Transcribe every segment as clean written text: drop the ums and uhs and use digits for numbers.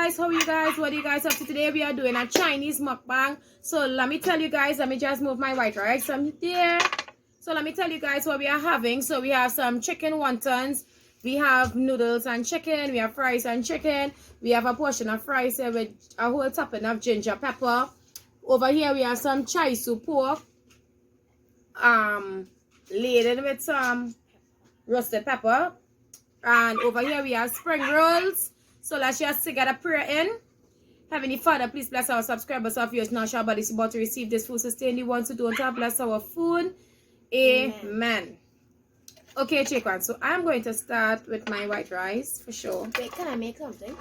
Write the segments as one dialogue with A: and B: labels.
A: guys, how are you guys? What are you guys up to today? We are doing a Chinese mukbang. So let me tell you guys, let me just move my white rice from there. So let me tell you guys what we are having. So we have some chicken wontons, we have noodles and chicken, we have fries and chicken, we have a portion of fries here with a whole topping of ginger pepper. Over here we have some chai soup pork, laden with some roasted pepper. And over here we have spring rolls. So let's just get a prayer in. Heavenly Father, please bless our subscribers of yours now. Shall bodies about to receive this food. Sustain the ones who don't have. Bless our food. Amen. Okay, Jaquan. So I'm going to start with my white rice for sure.
B: Wait, can I make something?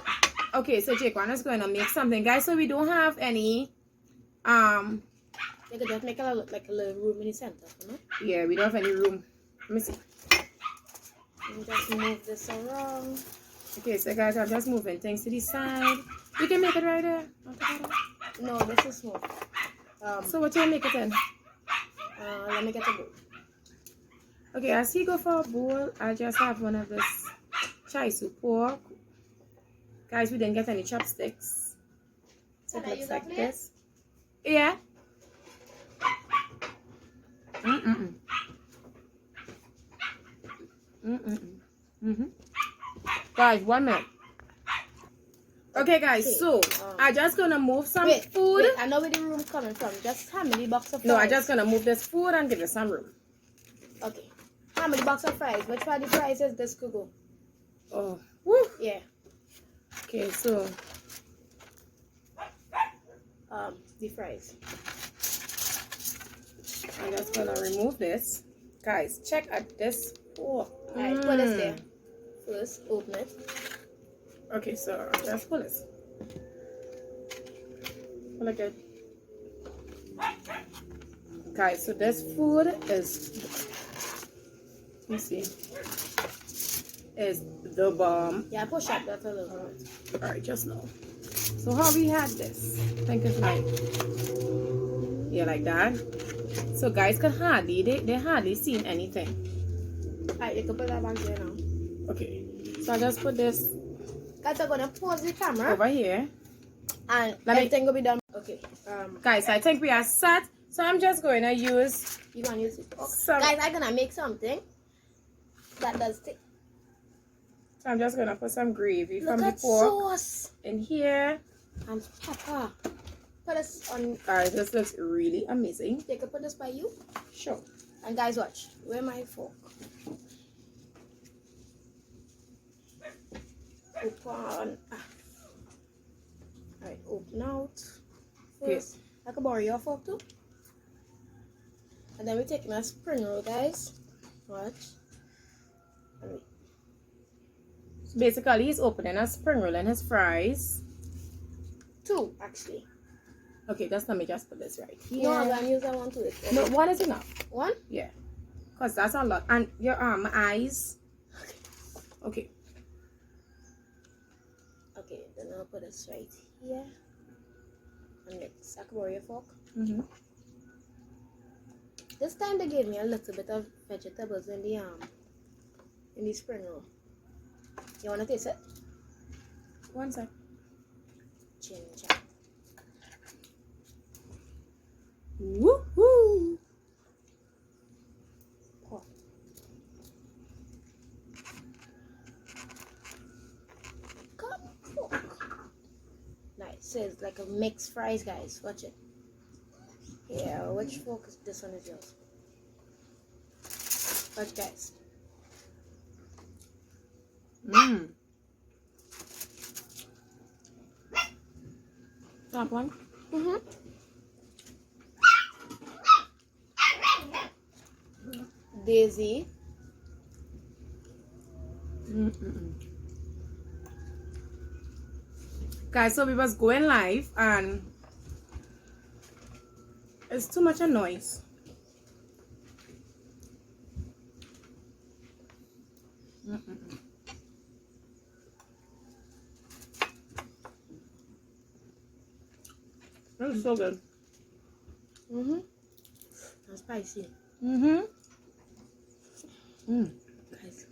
A: Okay, so Jaquan is going to make something, guys. So we don't have any.
B: You could just make a little room in the center, you know?
A: Yeah, we don't have any room. Let me see.
B: And just move this around.
A: Okay, so guys, I'm just moving things to the side. You can make it right there.
B: No, this is small.
A: So what you make it in?
B: Let me get a bowl.
A: Okay, as he go for a bowl, I just have one of this chai soup pork. Guys, we didn't get any chopsticks. So it looks like this. Yeah. Guys, 1 minute. Okay, guys, so I'm just gonna move some food.
B: Wait, I know where the room coming from. Just how many boxes of fries?
A: No, I'm just gonna move this food and give it some room.
B: Okay. How many boxes of fries? Which one of the fries is this could go?
A: Oh, woo.
B: Yeah.
A: Okay, so
B: the fries.
A: I'm just gonna remove this. Guys, check out this pork.
B: Alright, put this there. First, open it.
A: Okay, so just pull this. Pull it good. Guys, so this food is, let me see, is the bomb.
B: Yeah, push up that a little bit.
A: Alright, just now. So how we had this? I think it's like, yeah, like that. So guys can hardly, they hardly seen anything.
B: Alright, you can put that back there now.
A: Okay, so I just put this
B: Guys, I'm gonna pause the camera
A: over here.
B: And everything will be done. Okay.
A: Guys, I think we are set. So I'm just going to use.
B: You gonna use it? Guys, I'm gonna make something that does take.
A: So I'm just gonna put some gravy
B: Look
A: from the
B: at
A: pork
B: sauce
A: in here.
B: and pepper. Put this on.
A: Guys, this looks really amazing.
B: They could put this by you.
A: Sure.
B: And guys, watch. Where my fork? Open. Alright, open out. First, I can borrow your fork too. And then we're taking a spring roll, guys. Watch.
A: So basically, he's opening a spring roll and his fries.
B: 2, actually.
A: Okay, just let me just put this right here.
B: No, I'm gonna use that one too. Okay.
A: No, 1 is enough.
B: 1?
A: Yeah. Because that's a lot. And your eyes. Okay.
B: Okay, then I'll put this right here. And mix. I can borrow your fork. This time they gave me a little bit of vegetables in the spring roll. You wanna taste it?
A: 1 sec.
B: Ginger.
A: Woohoo!
B: Pork. Got pork. Nice. So it's like a mixed fries, guys. Watch it. Yeah, which fork is this one is yours? Watch, guys.
A: Top one.
B: Daisy.
A: Guys, so we was going live and it's too much a noise. That is so good.
B: That's spicy.
A: Guys.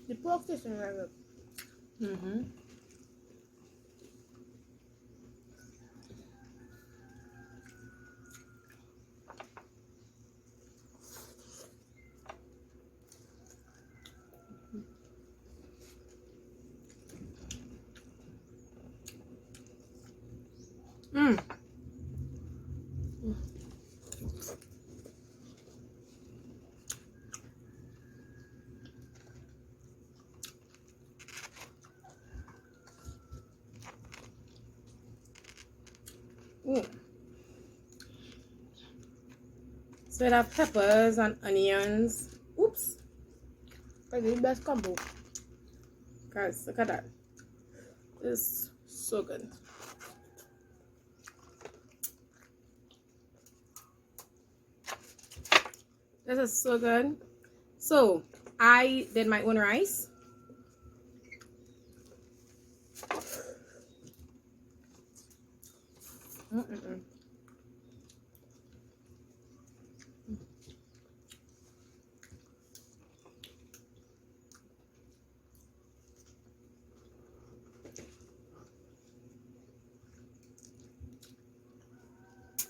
A: The
B: pork tastes very good.
A: Mm-hmm. Mm. Ooh. So it have peppers and onions. Oops.
B: Like the best combo.
A: Guys, look at that. It's so good. This is so good. So I did my own rice. Mm-mm-mm.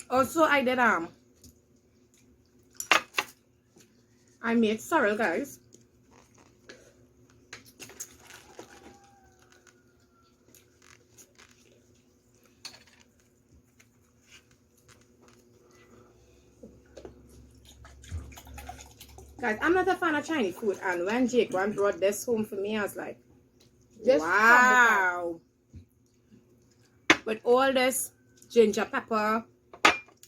A: Also, I did I made sorrel, guys. Guys, I'm not a fan of Chinese food, and when Jake brought this home for me, I was like,
B: Just
A: wow. With all this ginger pepper,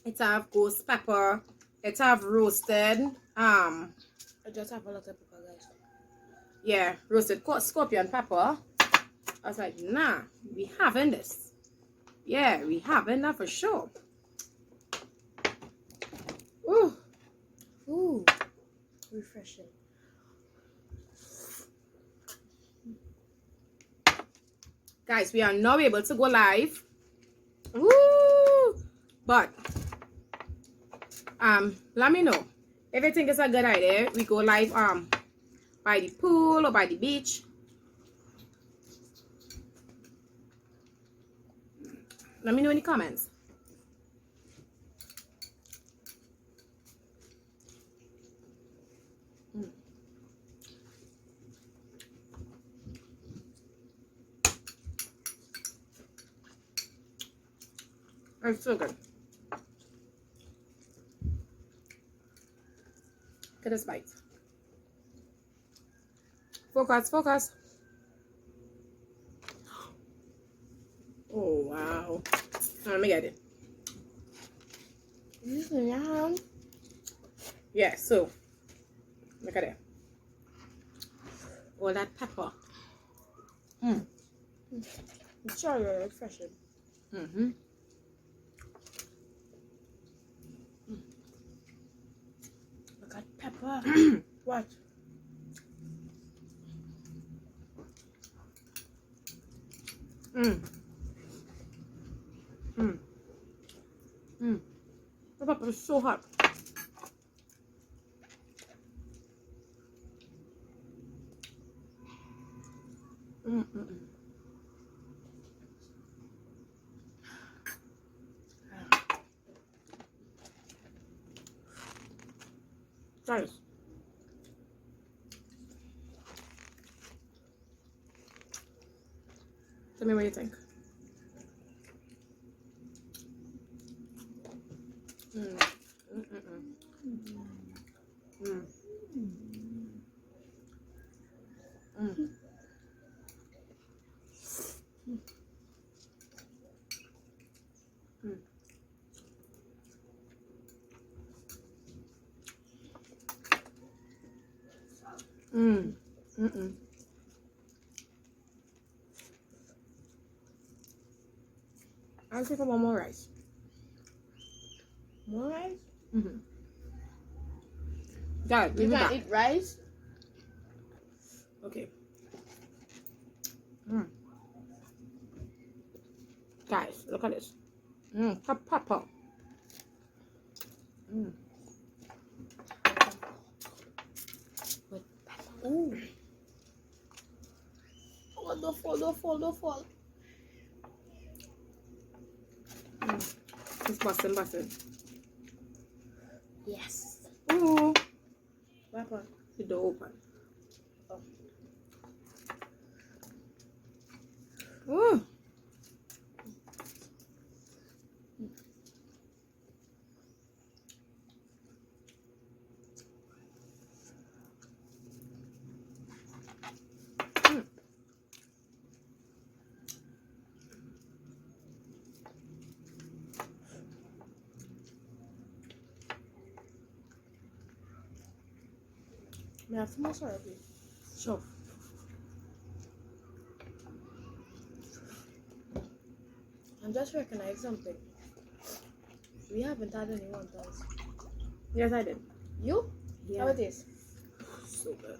A: it have ghost pepper, it have roasted,
B: I just have a lot of pepper, guys.
A: yeah, roasted scorpion pepper. I was like, nah, we having this. Yeah, we having that for sure. Ooh.
B: Ooh, refreshing.
A: Guys, we are now able to go live. Woo! But let me know if you think it's a good idea. We go live by the pool or by the beach. Let me know in the comments. It's so good. Get this bite. Focus, focus. Oh, wow. Let me get it. Yeah, so look at it. All that pepper.
B: It's so refreshing.
A: Mm-hmm.
B: Look at pepper. What?
A: The pepper is so hot. Guys, tell me what you think. I'll take one more rice.
B: More rice?
A: Guys,
B: You can eat rice?
A: Okay. Guys, look at this. Pepper.
B: With pepper. Ooh. don't fall, don't fall, don't fall.
A: It's busting, busting.
B: Yes.
A: Ooh.
B: What happened?
A: The door open.
B: Oh.
A: Ooh.
B: May I have some more syrup, please?
A: Sure.
B: I'm just recognizing something. We haven't had any wontons.
A: Yes, I did.
B: You?
A: Yeah.
B: How it is?
A: So good.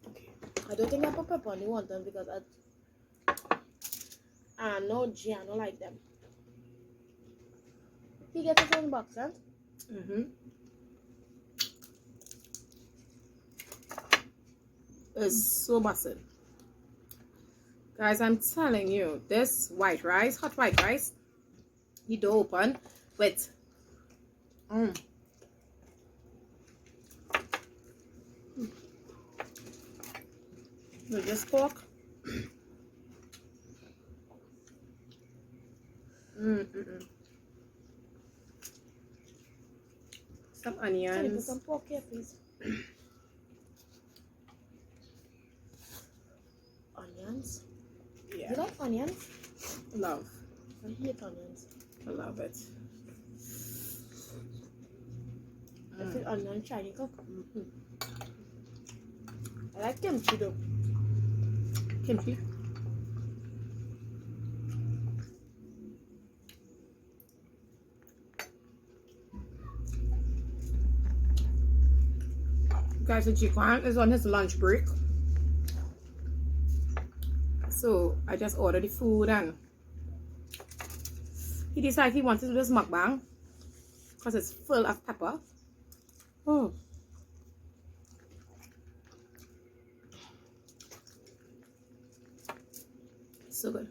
A: Okay.
B: I don't think I put pepper on the wonton because I know G, I don't like them. He gets his own box, huh?
A: Mm-hmm. It's so busted. Guys, I'm telling you, this white rice, hot white rice, the door open with with this pork. Some
B: Can you put
A: onions.
B: some pork here, please? Onions?
A: Yeah.
B: You like onions?
A: Love.
B: I hate onions.
A: I love it.
B: If it's onion Chinese cook. I like kimchi though.
A: Kimchi. Guys, the Jikwan is on his lunch break. So I just ordered the food and he decided he wanted to do this mukbang because it's full of pepper. Oh. So good.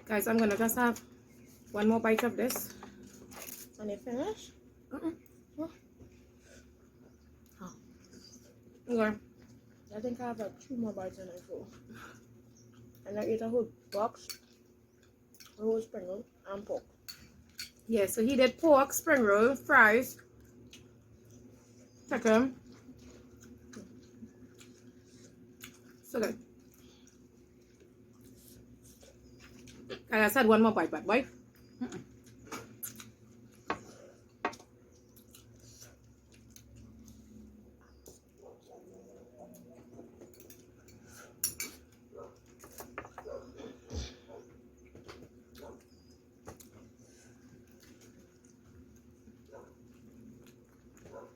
A: Guys, I'm gonna just have one more bite of this.
B: And you finish?
A: Oh.
B: Okay. I think I have like 2 more bites in my food. And I ate a whole box, a whole spring roll, and pork.
A: Yeah, so he did pork, spring roll, fries, chicken. So good. I just had one more bite, but bite.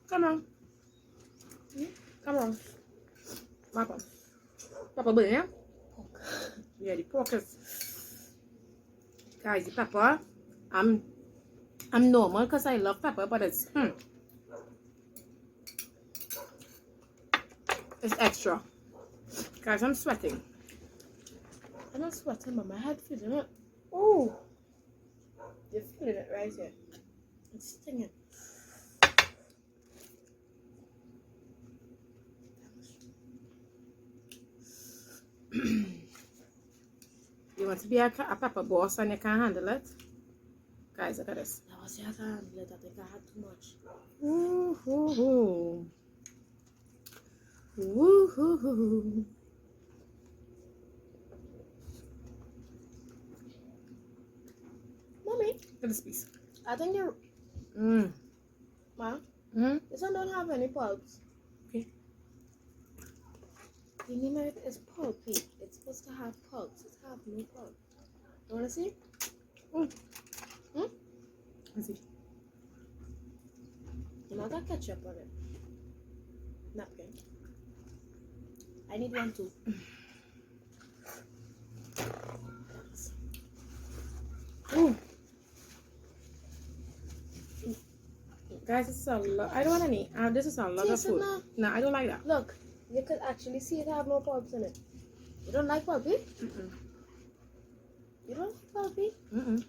A: Come on. Come on. Papa. Papa bự nhá.
B: Pork.
A: Yeah, the pork is... Guys, the pepper, I'm normal because I love pepper, but it's it's extra. Guys, I'm sweating.
B: I'm not sweating, but my head feeling it. Oh, you're feeling it right here. It's stinging.
A: You want to be a pepper boss and you can't handle it? Guys, look at this.
B: I was here, I can't handle it. I think I had too much.
A: Woo-hoo-hoo. Woo-hoo-hoo.
B: Mommy,
A: Look at this piece.
B: I think you're... Ma, this one don't have any pulps.
A: Okay.
B: The name of it is pulpy. It's supposed to have pulps. It have no pulp. You wanna see?
A: Let's see.
B: You might have ketchup on it. Napkin. I need one too.
A: Ooh. Guys, this is a lot. I don't want any. This is a lot of
B: Taste it
A: food.
B: now.
A: No, I don't like that.
B: Look, you could actually see it have no pulps in it. You don't like pulpy?
A: Mm-mm.
B: You don't like pulpy?
A: Mm-mm.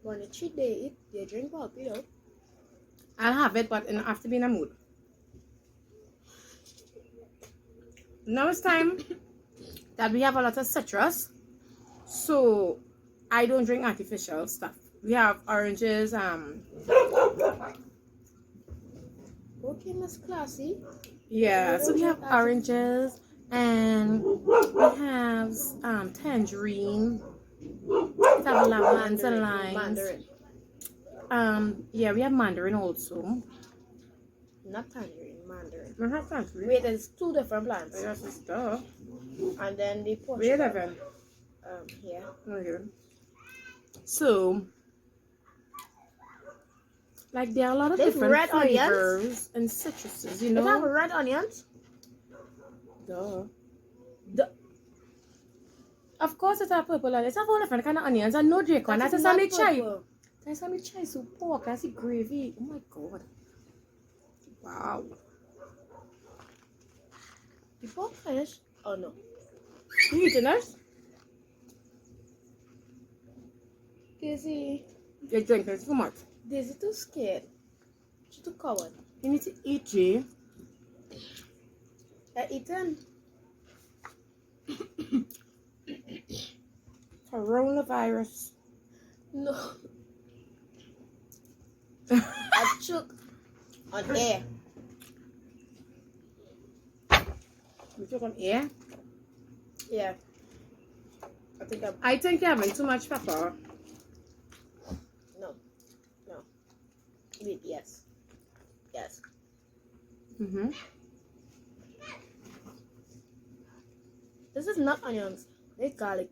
B: When a cheat day, they drink pulpy though.
A: I'll have it, but I have to be in a mood. Now it's time that we have a lot of citrus, so I don't drink artificial stuff. We have oranges.
B: Okay, Miss Classy.
A: Yeah, so we have oranges, and we have tangerine. We have lemons and limes.
B: Mandarin.
A: Yeah, we have mandarin also.
B: Not tangerine, mandarin.
A: We have tangerine.
B: Wait, there's two different plants.
A: Yes, it's duh.
B: And then the portion.
A: Wait a minute.
B: Here.
A: Okay. So, like, there are a lot of
B: There's
A: different
B: red
A: flavors and citruses, you
B: They have
A: know?
B: red onions.
A: Duh. Of course, it's a purple onion. It's a whole different kind of onions. And no drink one. That's a salmon chai. That's a chai soup pork. That's the gravy. Oh my god. Wow.
B: The pork finished? Oh no.
A: You eating it?
B: Daisy.
A: You're drinking too much.
B: Daisy too scared. She too coward.
A: You need to eat, Jay.
B: I eaten.
A: Coronavirus.
B: No. I choke on air.
A: You took on air?
B: Yeah.
A: I think you're having too much pepper.
B: No. Wait, yes. Yes.
A: Mm-hmm.
B: This is not onions. It's garlic.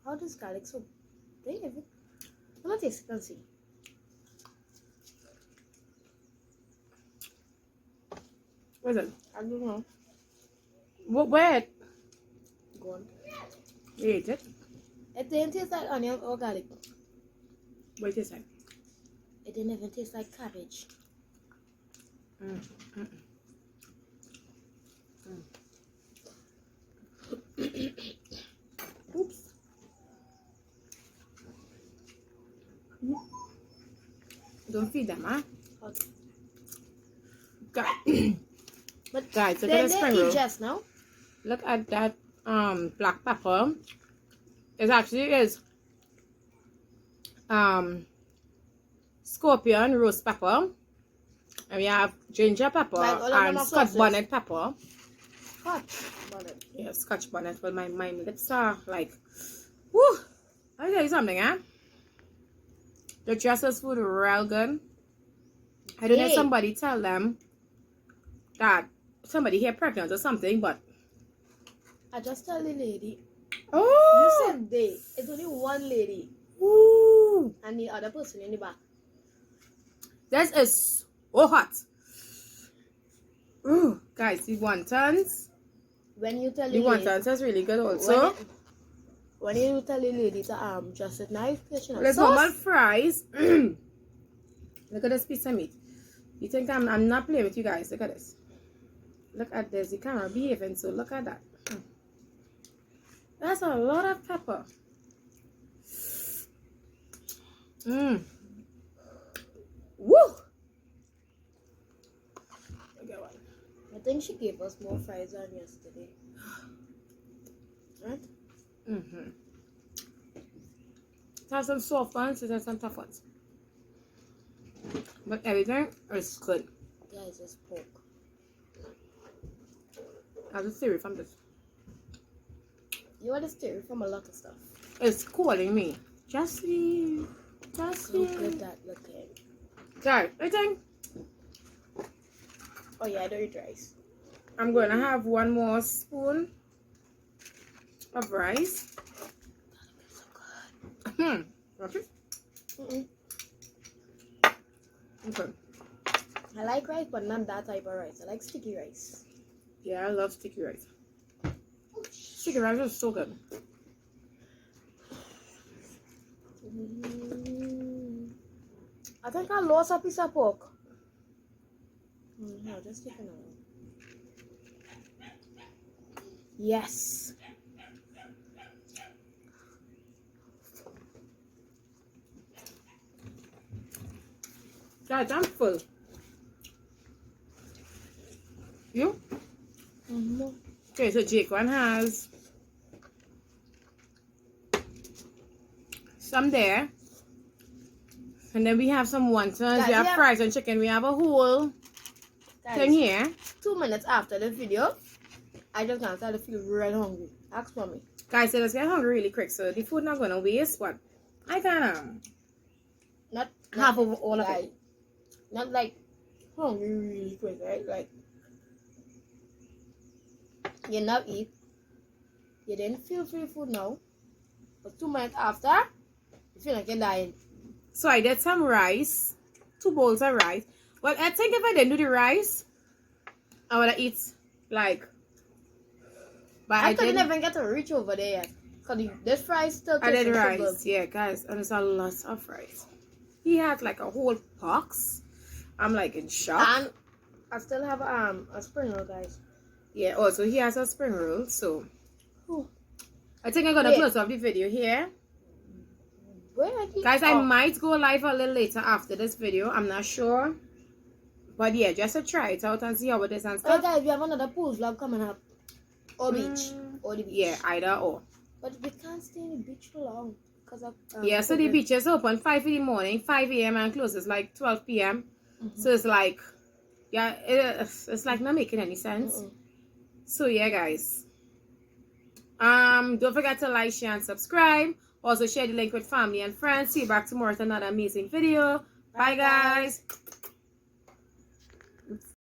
B: How does garlic so big? I'm gonna taste it and see.
A: What is it?
B: I don't know.
A: Where?
B: Go on.
A: You ate it?
B: It didn't taste like onion or garlic.
A: What it taste like?
B: It didn't even taste like cabbage.
A: Oops. Don't feed them, huh?
B: Okay. But
A: Guys, look
B: they
A: at the spring roll.
B: just now.
A: Look at that black pepper. It actually is scorpion roast pepper. And we have ginger pepper
B: Like all of them
A: and
B: are
A: scotch
B: sauces.
A: bonnet pepper.
B: Scotch bonnet.
A: Yeah, scotch bonnet. Well, my lips are like, whoo! I'll tell you something, eh? The Dresser's food real good. I don't know if
B: Hey.
A: somebody tell them that somebody here pregnant or something, but
B: I just tell the lady.
A: oh,
B: You said they. It's only one lady
A: ooh,
B: and the other person in the back.
A: this is so hot. Ooh, guys, the wontons.
B: When you tell
A: The
B: the lady,
A: wontons is really good also.
B: when you tell the lady to just sit knife,
A: There's normal fries. Look at this piece of meat. You think I'm not playing with you guys? Look at this. Look at this. The camera behaving, so look at that. That's a lot of pepper. Woo! Okay, one.
B: I think she gave us more fries than yesterday. Right?
A: It has some soft ones, it has some tough ones. But everything is good.
B: Guys, it's pork.
A: I have a theory from this.
B: You want to steer from a lot of stuff.
A: It's calling me. Jessie.
B: Look at that looking.
A: Sorry, I think
B: Oh yeah, I don't eat rice.
A: I'm going to have one more spoon of rice. Okay.
B: Mm-mm.
A: Okay.
B: I like rice, but not that type of rice. I like sticky rice.
A: Yeah, I love sticky rice. Sticky rice is so good.
B: I think I lost a piece of pork. No, just take another one. Yes.
A: Guys, I'm full. You? Okay, so Jake one has some there. And then we have some wontons.
B: Guys,
A: we have
B: yeah.
A: fries and chicken. We have a whole thing here.
B: 2 minutes after the video, I just now started to feel real hungry. Ask mommy.
A: Guys, so let's get hungry really quick. So the food not gonna waste, but I can
B: Not
A: half of all of
B: like,
A: it.
B: not like hungry really quick, right? Like you not eat, you didn't feel free food now, but 2 minutes after, you feel like you're dying.
A: So I did some rice, 2 bowls of rice. Well, I think if I didn't do the rice, I would have eat like. But
B: I couldn't even get to reach over there yet. Cause this fries still
A: I did
B: tastes so
A: rice,
B: good.
A: yeah, guys, and it's a lot of rice. He had like a whole box. I'm like in shock.
B: And I still have a spring roll, guys.
A: Yeah, also he has a spring roll, so
B: Whew.
A: I think I'm gonna
B: Wait.
A: close off the video here.
B: Where I keep,
A: Guys, I might go live a little later after this video. I'm not sure. But yeah, just to try it out and see how it is and
B: Hey
A: stuff.
B: guys, we have another pool vlog coming up. Or beach. Or the beach.
A: Yeah, either or.
B: But we can't stay in the beach for long. Because of
A: Yeah, so the beach is open 5 in the morning, 5 a.m. and closes like 12 p.m. So it's like, yeah, it's like not making any sense. So yeah, guys. Don't forget to like, share, and subscribe. Also share the link with family and friends. See you back tomorrow with another amazing video. Bye guys.